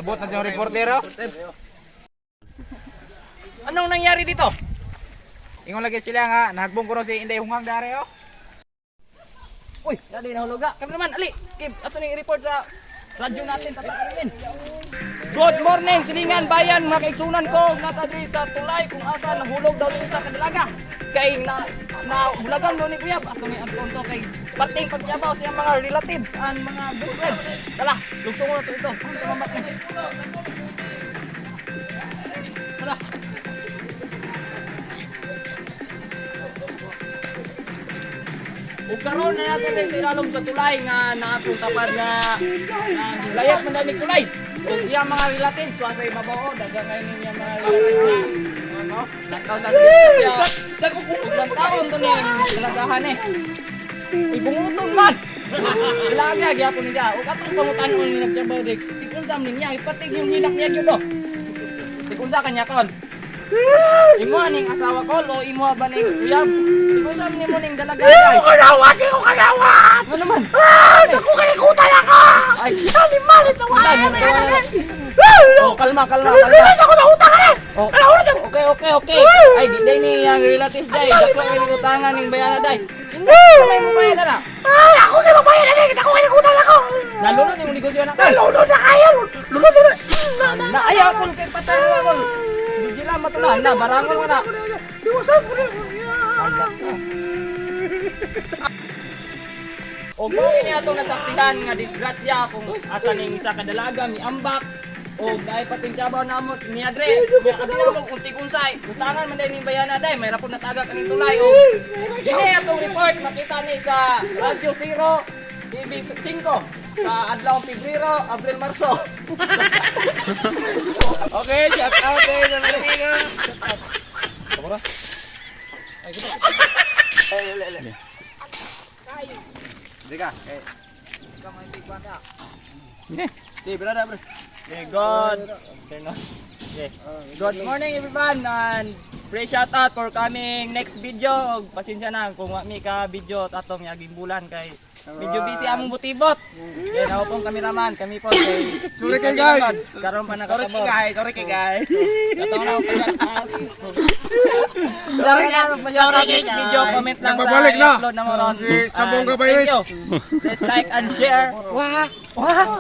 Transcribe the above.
Abot na siyang reportero. Anong nangyari dito? Ingon lagi sila nga, nahagbong ko rin si Inday Hunghang dari oh. Uy, dali nahuluga. Kami naman, ali. Kib, ato ning report sa radyo natin, tatakarin. Good morning, silingan bayan, mga kaigsunan ko. Natadri sa tulay kung asa nahulog daw ni isa kadalaga. Kay na hulagan mo ni Kuya. Ato ni Anton to kay parting pagyabaw sa mga relatives and mga good friend. Tala, lugsong mo na to ito. Ang tumamat na. Tala. Ug karon na natin din silalong sa tulay nga naatong tapad nga layat man ni tulay. Ug iya mga relatives so sa ibabaw daga kay niya mga relatives. Ano? Nakaw na siya. Ug taon to ni dalagahan eh. Ibunguton man. Ilaga gyapon niya. Ug atong pangutan-on ni nagtrabaho dik. Tikon sa niya ipatig yung hinak niya gyud do. Tikon sa kanya kon. Imo aning asawa ko lo imo ba ning uyab? Ikaw sa nimo ning dalaga. Ko kalawat, ko kalawat. Ano naman? Ako kalikutan ako. Ay, Ani malit sa wala. oh, kalma. Ako na utang na. Oh, okay. Ay, di day ni yang relative day. Dako ni utangan ning bayana day. Hindi may mo bayad na. Ay, ako kay mabayad na din. Ako kalikutan ako. Nalunod yung negosyo na ka. Lulod na kayo. Lulod na. Na ayaw ko kay patay ko. Di na matulan na barangon mo na. Diwasan ko na. O kung ini atong nasaksihan nga disgrasya kung asa ning isa ka dalaga miambak o dahil pating trabaho namo ni Adre nya abi namo unti unsay utangan man day ning bayana day may rapon nataga kaning tulay o kini atong report makita ni sa Radyo 0 TV 5 sa adlaw Pebrero Abril Marso. Okay, shout out kay sa mga amigo. Kamera. Ay, kita. Le. Dika, kamay bigwan da. Si brother, bro. Okay, good morning everyone and free shout out for coming next video. Pasensya na kung wa mi ka video atong yaging bulan kay medyo busy among butibot. Kaya na pong kameraman, kami po kay Sorry kay guys. Karon pa Sorry kay guys. Atong na po next video, comment lang sa Nagbabalik na. upload na mo ron. Sabong ka ba, Thank you. Please like and share. Wah. Wah!